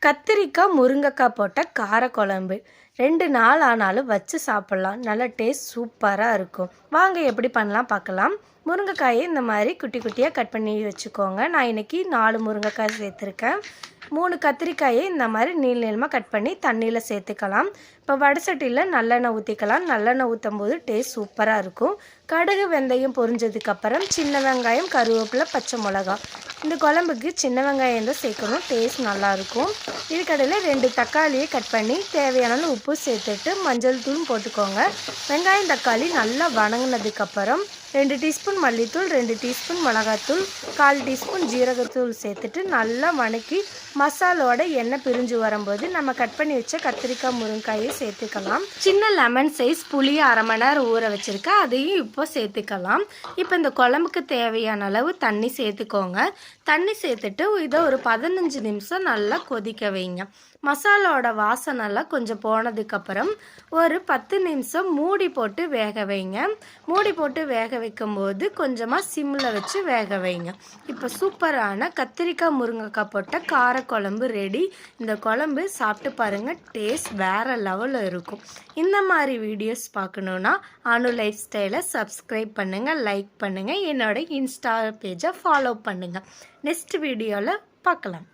கத்திரிக்காய் முருங்கைக்காய் போட்ட காரக்குழம்பு 2 நாள் ஆனாலும் வச்சு சாப்பிட்லாம். நல்ல டேஸ்ட் சூப்பராக இருக்கும். வாங்க எப்படி பண்ணலாம் பார்க்கலாம். முருங்கைக்காயை இந்த மாதிரி குட்டி குட்டியாக கட் பண்ணி வச்சுக்கோங்க. நான் இன்றைக்கி 4 முருங்கைக்காய் சேர்த்துருக்கேன். 3 கத்திரிக்காயை இந்த மாதிரி நீளமாக கட் பண்ணி தண்ணியில் சேர்த்துக்கலாம். இப்போ வடசட்டியில் நல்லெண்ணெய் ஊற்றிக்கலாம். நல்லெண்ணெய் ஊற்றும் போது டேஸ்ட் சூப்பராக இருக்கும். கடுகு வெந்தயம் பொரிஞ்சதுக்கப்புறம் சின்ன வெங்காயம், கருவேப்பிலை, பச்சை மிளகா. இந்த குழம்புக்கு சின்ன வெங்காயம் தான் சேர்க்கணும், டேஸ்ட் நல்லாயிருக்கும். இதுக்கடையில் 2 தக்காளியை கட் பண்ணி தேவையான உப்பு சேர்த்துட்டு மஞ்சள் தூள் போட்டுக்கோங்க. வெங்காயம் தக்காளி நல்லா வணங்கினதுக்கப்புறம் 2 டீஸ்பூன் மல்லித்தூள், 2 டீஸ்பூன் மிளகாத்தூள், 1/4 டீஸ்பூன் ஜீரகத்தூள் சேர்த்துட்டு நல்லா வணக்கி மசாலோட எண்ணெய் பிரிஞ்சு வரும்போது நம்ம கட் பண்ணி வச்ச கத்திரிக்காய் முருங்காயை சேர்த்துக்கலாம். சின்ன லெமன் சைஸ் புளியை 1/2 மணி நேரம் ஊற வச்சுருக்கேன், அதையும் இப்போ சேர்த்துக்கலாம். இப்போ இந்த குழம்புக்கு தேவையான அளவு தண்ணி சேர்த்துக்கோங்க. தண்ணி சேர்த்துட்டு இதை ஒரு 15 நிமிஷம் நல்லா கொதிக்க வைங்க. மசாலாவோட வாசனைலாம் கொஞ்சம் போனதுக்கப்புறம் ஒரு 10 நிமிஷம் மூடி போட்டு வேக வைங்க. மூடி போட்டு வேக வைக்கும்போது கொஞ்சமாக சிம்மில் வச்சு வேக வைங்க. இப்போ சூப்பரான கத்திரிக்காய் முருங்கைக்காய் போட்ட காரக்குழம்பு ரெடி. இந்த குழம்பு சாப்பிட்டு பாருங்கள், டேஸ்ட் வேறு லெவலில் இருக்கும். இந்த மாதிரி வீடியோஸ் பார்க்கணுன்னா அனு லைஃப் ஸ்டைலை சப்ஸ்கிரைப் பண்ணுங்கள், லைக் பண்ணுங்கள், என்னோட இன்ஸ்டா பேஜை ஃபாலோ பண்ணுங்கள். நெக்ஸ்ட் வீடியோவில் பார்க்கலாம்.